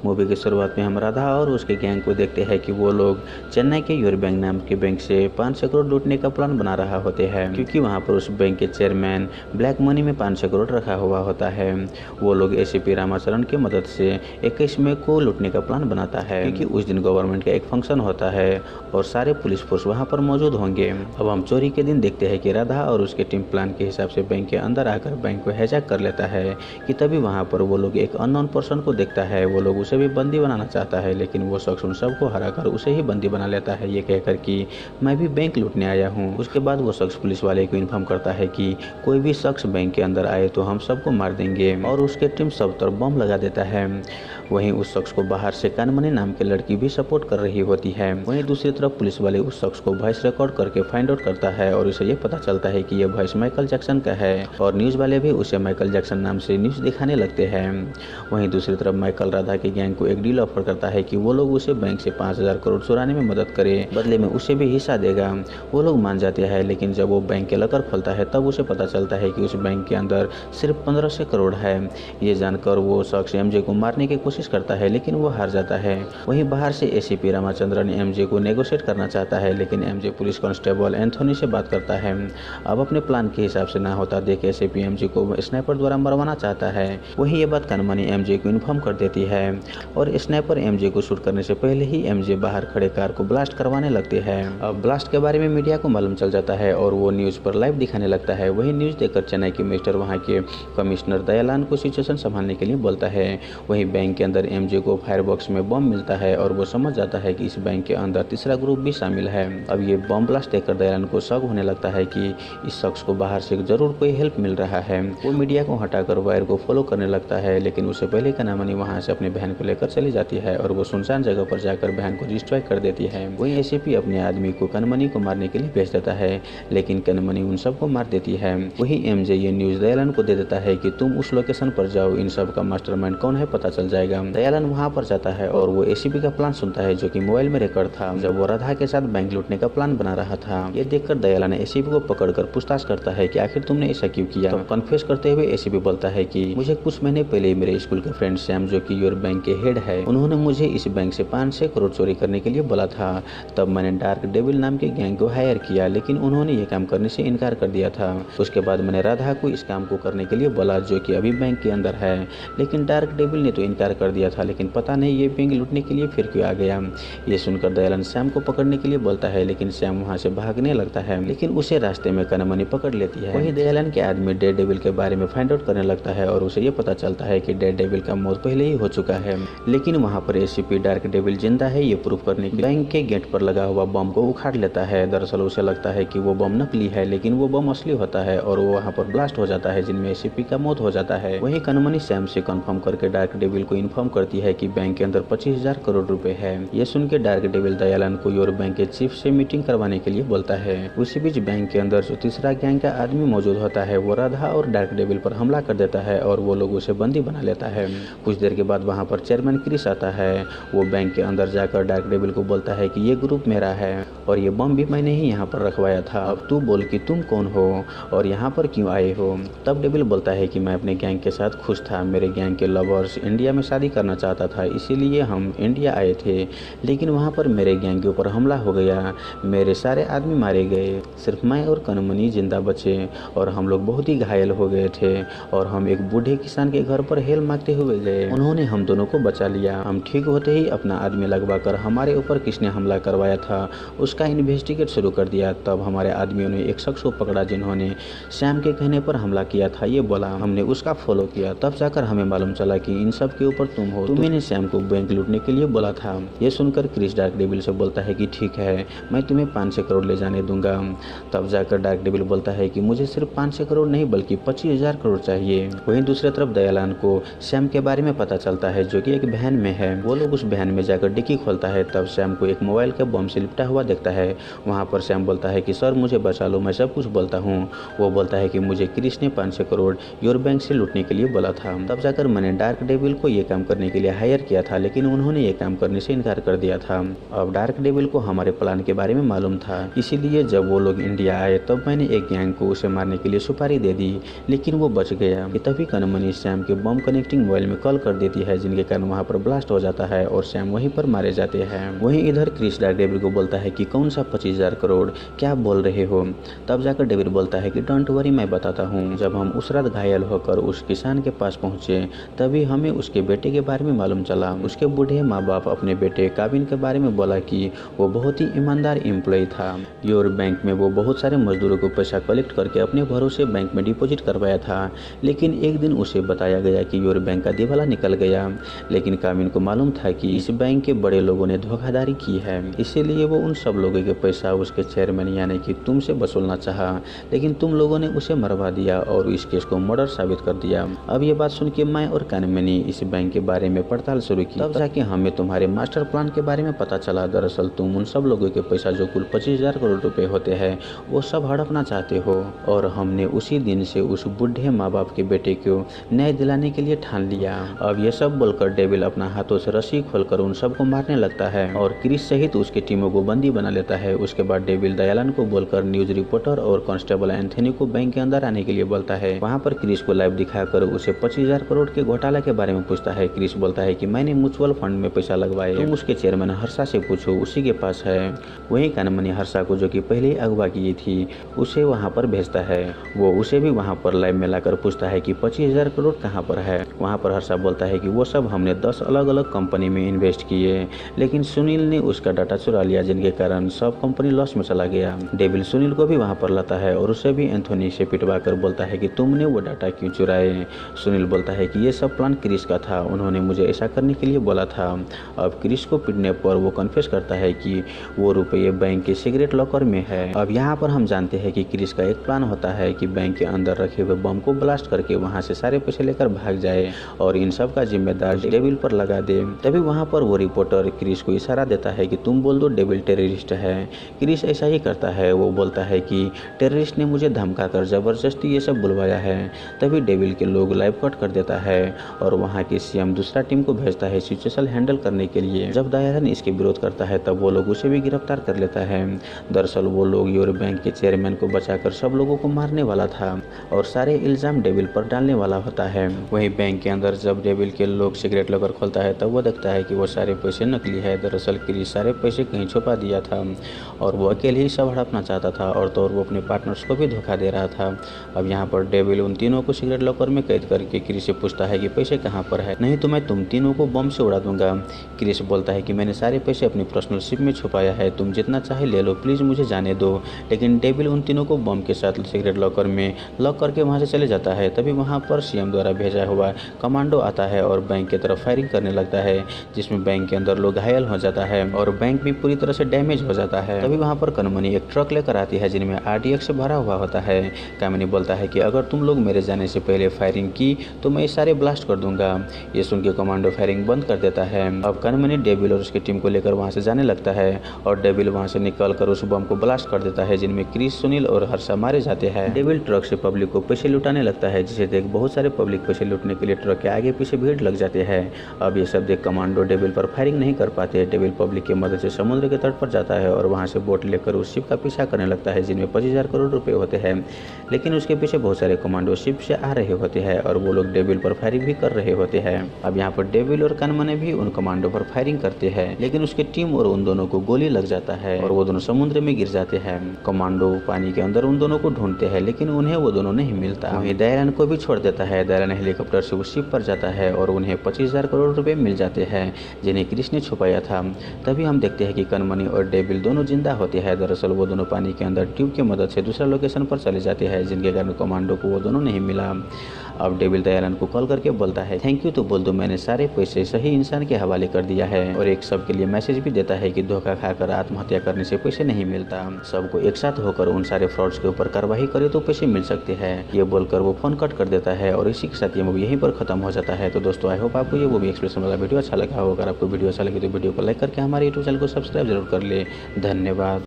Movie की शुरुआत में हम राधा और उसके गैंग को देखते हैं कि वो लोग चेन्नई के यूरो बैंक नाम के बैंक से 500 करोड़ लूटने का प्लान बना रहा होते हैं, क्योंकि वहाँ पर उस बैंक के चेयरमैन ब्लैक मनी में 500 करोड़ रखा हुआ होता है। वो लोग एसीपी रामाचरण की मदद से 21 मई को लूटने का प्लान बनाता है, क्योंकि उस दिन गवर्नमेंट का एक फंक्शन होता है और सारे पुलिस फोर्स वहाँ पर मौजूद होंगे। अब हम चोरी के दिन देखते हैं कि राधा और उसके टीम प्लान के हिसाब से बैंक के अंदर आकर बैंक को हैजैक कर लेता है कि तभी वहाँ पर वो लोग एक अननोन पर्सन को देखता है। वो लोग उसे भी बंदी बनाना चाहता है, लेकिन वो शख्स उन सबको हराकर उसे ही बंदी बना लेता है, ये कहकर कि मैं भी बैंक लूटने आया हूँ। उसके बाद वो शख्स पुलिस वाले को इन्फॉर्म करता है कि कोई भी शख्स बैंक के अंदर आए तो हम सबको मार देंगे, और उसके टीम सब तरफ बम लगा देता है। वहीं उस शख्स को बाहर से कानमनी नाम की लड़की भी सपोर्ट कर रही होती है। वहीं दूसरी तरफ पुलिस वाले उस शख्स को वॉइस रिकॉर्ड करके फाइंड आउट करता है और उसे ये पता चलता है कि यह वॉइस माइकल जैक्सन का है, और न्यूज़ वाले भी उसे माइकल जैक्सन नाम से न्यूज़ दिखाने लगते हैं। वहीं दूसरी तरफ माइकल राधा के गैंग को एक डील ऑफर करता है कि वो लोग उसे बैंक से 5000 करोड़ चुराने में मदद करे, बदले में उसे भी हिस्सा देगा। वो लोग मान जाते हैं, लेकिन जब वो बैंक के लॉकर खोलता है तब उसे पता चलता है कि उस बैंक के अंदर सिर्फ 1500 करोड़ है। ये जानकर वो शख्स एमजे को मारने की कोशिश करता है, लेकिन वो हार जाता है। वहीं बाहर से एसीपी रामाचंद्रन एमजे को नेगोशिएट करना चाहता है, लेकिन एमजे पुलिस कांस्टेबल एंथोनी से बात करता है। अब अपने प्लान के हिसाब से ना होता देख एसीपी एमजे को स्नाइपर द्वारा मरवाना चाहता है। वहीं ये बात कानमनी एमजे को इन्फॉर्म कर देती है और स्नाइपर एमजे को शूट करने से पहले ही एमजे बाहर खड़े कार को ब्लास्ट करवाने लगते हैं। अब ब्लास्ट के बारे में मीडिया को मालूम चल जाता है और वो न्यूज़ पर लाइव दिखाने लगता है। वही न्यूज़ देखकर चेन्नई के मिनिस्टर वहाँ के कमिश्नर दयालान को सिचुएशन संभालने के लिए बोलता है। वहीं बैंक के अंदर एमजे को फायरबॉक्स में बम मिलता है और वो समझ जाता है कि इस बैंक के अंदर तीसरा ग्रुप भी शामिल है। अब ये बम ब्लास्ट देखकर दयालान को शक होने लगता है कि इस शख्स को बाहर से जरूर कोई हेल्प मिल रहा है। वो मीडिया को हटाकर वायर को फॉलो करने लगता है, लेकिन उससे पहले कानमनी वहाँ से अपनी बहन को लेकर चली जाती है और वो सुनसान जगह पर जाकर बहन को डिस्ट्रॉय कर देती है। वहीं एसीपी अपने आदमी को कानमनी को मारने के लिए भेज देता है, लेकिन कानमनी उन सबको मार देती है। वही एमजे ये न्यूज़ दयालान को दे देता है कि तुम उस लोकेशन पर जाओ, इन सब का मास्टरमाइंड कौन है पता चल जाएगा। दयालान वहाँ पर जाता है और वो एसीपी का प्लान सुनता है, जो कि मोबाइल में रिकॉर्ड था जब वो राधा के साथ बैंक लूटने का प्लान बना रहा था। ये देखकर दयालान एसीपी को पकड़कर पूछताछ करता है कि आखिर तुमने ऐसा क्यों किया। तो कन्फेस करते हुए एसीपी बोलता है कि मुझे कुछ महीने पहले मेरे स्कूल के फ्रेंड सैम, जो कि यूरो बैंक के हेड है, उन्होंने मुझे इस बैंक से 500 करोड़ चोरी करने के लिए बोला था। तब मैंने डार्क डेविल नाम के गैंग को हायर किया, लेकिन उन्होंने ये काम करने से इनकार कर दिया था। उसके बाद मैंने राधा को इस काम को करने के लिए बोला, जो कि अभी बैंक के अंदर है, लेकिन डार्क डेविल ने तो इनकार कर दिया था, लेकिन पता नहीं ये बैंक लूटने के लिए फिर क्यों आ गया। ये सुनकर दयालान सैम को पकड़ने के लिए बोलता है, लेकिन सैम वहाँ से भागने लगता है, लेकिन उसे रास्ते में कानमनी पकड़ लेती है। वही दयालान के आदमी डेड डेविल के बारे में फाइंड आउट करने लगता है और उसे ये पता चलता है कि डेड डेविल का मौत पहले ही हो चुका है, लेकिन वहाँ पर एसीपी डार्क डेविल जिंदा है ये प्रूफ करने के लिए बैंक के गेट पर लगा हुआ बम को उखाड़ लेता है। दरअसल उसे लगता है कि वो बम नकली है, लेकिन वो बम असली होता है और वो वहाँ पर ब्लास्ट हो जाता है, जिनमें एसीपी का मौत हो जाता है। वही कानमनी सैम से कंफर्म करके डार्क डेविल को इन्फॉर्म करती है कि बैंक के अंदर 25,000 करोड़ रुपए है। ये सुन के डार्क डेविल दयालान को यूरो बैंक के चीफ से मीटिंग करवाने के लिए बोलता है। उसी बीच बैंक के अंदर जो तीसरा गैंग का आदमी मौजूद होता है, वो राधा और डार्क डेविल पर हमला कर देता है और वो लोग उसे बंदी बना लेता है। कुछ देर के बाद वहाँ पर चेयरमैन क्रिस आता है। वो बैंक के अंदर जाकर डार्क डेविल को बोलता है कि ये ग्रुप मेरा है और ये बम भी मैंने ही यहाँ पर रखवाया था। अब तू बोल कि तुम कौन हो और यहाँ पर क्यों आए हो। तब डेविल बोलता है कि मैं अपने गैंग के साथ खुश था, मेरे गैंग के लवर्स इंडिया में शादी करना चाहता था, इसीलिए हम इंडिया आए थे, लेकिन वहाँ पर मेरे गैंग के ऊपर हमला हो गया, मेरे सारे आदमी मारे गए, सिर्फ मैं और कानमनी जिंदा बचे और हम लोग बहुत ही घायल हो गए थे और हम एक बूढ़े किसान के घर पर हेल मांगते हुए गए। उन्होंने हम दोनों को बचा लिया। हम ठीक होते ही अपना आदमी लगवाकर हमारे ऊपर किसने हमला करवाया था उसका इन्वेस्टिगेट शुरू कर दिया। तब हमारे आदमियों ने एक शख्स को पकड़ा जिन्होंने सैम के कहने पर हमला किया था, ये बोला। हमने उसका फॉलो किया, तब जाकर हमें मालूम चला कि इन सब के ऊपर तुम हो, तुम्हें सैम को बैंक लूटने के लिए बोला था। ये सुनकर क्रिस डार्क डेविल से बोलता है कि ठीक है, मैं तुम्हें 500 करोड़ ले जाने दूंगा। तब जाकर डार्क डेविल बोलता है कि मुझे सिर्फ 500 करोड़ नहीं बल्कि 25,000 करोड़ चाहिए। वहीं दूसरी तरफ दयालान को सैम के बारे में पता चलता है, जो कि एक बहन में है। वो लोग उस बहन में जाकर डिक्की खोलता है, तब सैम को एक मोबाइल के बम से लिपटा हुआ देखता है। वहाँ पर सैम बोलता है कि सर मुझे बचा लो, मैं सब कुछ बोलता हूँ। वो बोलता है कि मुझे क्रिस ने 500 करोड़ यूरो बैंक से लूटने के लिए बोला था। तब जाकर मैंने डार्क डेविल को ये काम करने के लिए हायर किया था, लेकिन उन्होंने ये काम करने से इनकार कर दिया था। अब डार्क डेविल को हमारे प्लान के बारे में मालूम था, इसीलिए जब वो लोग इंडिया आए तब मैंने एक गैंग को उसे मारने के लिए सुपारी दे दी, लेकिन वो बच गया। तभी कानमनी सैम के बम कनेक्टिंग मोबाइल में कॉल कर देती है, जिनके कारण वहाँ पर ब्लास्ट हो जाता है और सैम वहीं पर मारे जाते हैं। वहीं इधर क्रिस डेविल को बोलता है कि कौन सा 25,000 करोड़, क्या आप बोल रहे हो? तब जाकर डेविल बोलता है कि डोंट वरी, मैं बताता हूँ। जब हम उस रात घायल होकर उस किसान के पास पहुँचे तभी हमें उसके बेटे के बारे में मालूम चला। उसके बूढ़े माँ बाप अपने बेटे काबिन के बारे में बोला कि वो बहुत ही ईमानदार एम्प्लॉय था। योर बैंक में वो बहुत सारे मजदूरों को पैसा कलेक्ट करके अपने भरोसे बैंक में डिपॉजिट करवाया था, लेकिन एक दिन उसे बताया गया कि योर बैंक का दिवाला निकल गया। लेकिन काबिन को मालूम था कि इस बैंक के बड़े लोगों ने धोखाधड़ी की है, इसीलिए वो उन सब लोगों के पैसा उसके चेयरमैन यानी कि तुमसे वसूलना चाहा, लेकिन तुम लोगों ने उसे मरवा दिया और इस केस को मर्डर साबित कर दिया। अब ये बात सुन के मैं और कानमनी इस बैंक के बारे में पड़ताल शुरू की। तब जाके हमें तुम्हारे मास्टर प्लान के बारे में पता चला। दरअसल तुम उन सब लोगों के पैसा जो कुल 25,000 करोड़ रुपए होते हैं वो सब हड़पना चाहते हो, और हमने उसी दिन से उस बूढ़े माँ बाप के बेटे को न्याय दिलाने के लिए ठान लिया। अब ये सब बोलकर डेविल अपना हाथों से रस्सी खोलकर उन सबको मारने लगता है और क्रिस सहित उसके टीमों को बंदी बना लेता है। उसके बाद डेविल दयालन को बोलकर न्यूज रिपोर्टर और कांस्टेबल एंथनी को बैंक के अंदर आने के लिए बोलता है। वहाँ पर क्रिस को लाइव दिखाकर उसे 25,000 करोड़ के घोटाला के बारे में पूछता है। क्रिस बोलता है कि मैंने म्यूचुअल फंड में पैसा लगवाए, तुम उसके चेयरमैन हर्षा से पूछो, उसी के पास है। वहीं कानमनी हर्षा को जो कि पहले ही अगवा की थी उसे वहाँ पर भेजता है। वो उसे भी वहाँ पर लाइव में लाकर पूछता है कि 25,000 करोड़ कहाँ पर है। वहाँ पर हर्षा बोलता है कि वो सब हमने 10 अलग अलग कंपनी में इन्वेस्ट किए, लेकिन सुनील ने उसका डाटा चुरा लिया, जिनके कारण सब कंपनी लॉस में चला गया। डेविल सुनील को भी वहाँ पर लाता है और उसे भी एंथोनी से पिटवा कर बोलता है कि तुमने वो डाटा क्यों चुराए। सुनील बोलता है कि ये सब प्लान क्रिस का था, उन्होंने मुझे ऐसा करने के लिए बोला था। अब क्रिस को पिटने पर वो कन्फेस करता है कि वो रुपये बैंक के सिगरेट लॉकर में है। अब यहाँ पर हम जानते हैं कि क्रिस का एक प्लान होता है कि बैंक के अंदर रखे हुए बम को ब्लास्ट करके वहाँ से सारे पैसे लेकर भाग जाए और इन सब का जिम्मेदार डेविल पर लगा दे। तभी वहाँ पर वो रिपोर्टर क्रिस को इशारा देता है कि तुम बोल दो डेविल टेररिस्ट है। क्रिस ऐसा ही करता है, वो बोलता है कि टेररिस्ट ने मुझे धमका कर जबरदस्ती ये सब बुलवाया है। तभी डेविल के लोग लाइव कट कर देता है और वहाँ के सीएम दूसरा टीम को भेजता है सिचुएशन हैंडल करने के लिए। जब दयालन इसके विरोध करता है तब वो लोग उसे भी गिरफ्तार कर लेता है। दरअसल वो लोग योर बैंक के चेयरमैन को बचाकर सब लोगों को मारने वाला था और सारे इल्जाम डेविल पर डालने वाला होता है। वहीं बैंक के अंदर जब डेविल के लोग सिगरेट लॉकर खोलता है तब वो देखता है कि वो सारे पैसे नकली है। दरअसल क्रिस सारे पैसे कहीं छुपा दिया था और वो अकेले ही सब हड़पना चाहता था और तो वो अपने पार्टनर्स को भी धोखा दे रहा था। अब यहाँ पर डेविल उन तीनों को सिगरेट लॉकर में कैद करके क्रिस से पूछता है कि पैसे कहाँ पर है, नहीं तो मैं तुम तीनों को बम से उड़ा दूंगा। क्रिस बोलता है कि मैंने सारे पैसे अपनी पर्सनल शिप में छुपाया है, तुम जितना चाहे ले लो, प्लीज मुझे जाने दो। लेकिन डेविल उन तीनों को बम के साथ सिगरेट लॉकर में लॉक करके वहाँ से चले जाता है। तभी वहाँ पर सीएम द्वारा भेजा हुआ कमांडो आता है और बैंक की तरफ फायरिंग करने लगता है, जिसमें बैंक के अंदर लोग घायल हो जाता है और बैंक भी पूरी तरह से डैमेज हो जाता है। तभी वहाँ पर कानमनी एक ट्रक लेकर आती है जिनमें RDX से भरा हुआ होता है। कानमनी बोलता है कि अगर तुम लोग मेरे जाने से पहले फायरिंग की तो मैं सारे ब्लास्ट कर दूंगा। ये सुन के कमांडो फायरिंग बंद कर देता है। अब कानमनी डेविल और उसकी टीम को लेकर वहाँ से जाने लगता है और डेविल वहाँ से निकलकर उस बम को ब्लास्ट कर देता है, जिनमें क्रिस, सुनील और हर्षा मारे जाते हैं। डेविल ट्रक से पब्लिक को पैसे लुटाने लगता है, जिसे देख बहुत सारे पब्लिक पैसे लूटने के लिए ट्रक के आगे पीछे भीड़ लग जाते हैं। अब ये सब देख कमांडो डेविल पर फायरिंग नहीं कर पाते। डेविल पब्लिक की मदद से समुद्र के तट पर जाता है और वहाँ से बोट लेकर उस शिप का पीछा करने लगता है, जिनमें 25,000 करोड़ रुपए होते हैं। लेकिन उसके पीछे बहुत सारे कमांडो शिप से आ रहे होते हैं और वो लोग डेविल पर फायरिंग भी कर रहे होते हैं। अब यहाँ पर डेविल और कानमनी भी उन कमांडो पर फायरिंग करते हैं, लेकिन उसकी टीम और उन दोनों को गोली लग जाता है और वो दोनों समुद्र में गिर जाते हैं। कमांडो पानी के अंदर उन दोनों को ढूंढते हैं, लेकिन उन्हें वो दोनों नहीं मिलता। वहीं दयालन को भी छोड़ देता है। दयालन हेलीकॉप्टर से उस शिप पर जाता है और उन्हें 25,000 करोड़ रुपए मिल जाते हैं, जिन्हें क्रिस ने छुपाया था। तभी हम देखते हैं कि कानमनी और डेविल दोनों जिंदा होते हैं। दरअसल वो दोनों पानी के अंदर ट्यूब की मदद से दूसरा लोकेशन पर चले जाते हैं, जिनके कारण कमांडो को वो दोनों नहीं मिला। अब डेविल दयालन को कॉल करके बोलता है थैंक यू तो बोल दो, मैंने सारे पैसे सही इंसान के हवाले कर दिया है, और एक सबके लिए मैसेज भी देता है कि धोखा खाकर आत्महत्या करने से पैसे नहीं मिलता, सबको एक साथ होकर उन सारे फ्रॉड्स के ऊपर कार्रवाई करे तो पैसे मिल सकते हैं। ये बोलकर वो फोन कट कर देता है और इसी के साथ ये मूवी यहीं पर खत्म हो जाता है। तो दोस्तों आई होप आपको ये मूवी एक्सप्रेशन वाला वीडियो अच्छा लगा होगा। अगर आपको वीडियो अच्छा लगे तो वीडियो को लाइक करके हमारे यूट्यूब चैनल को सब्सक्राइब जरूर कर ले। धन्यवाद।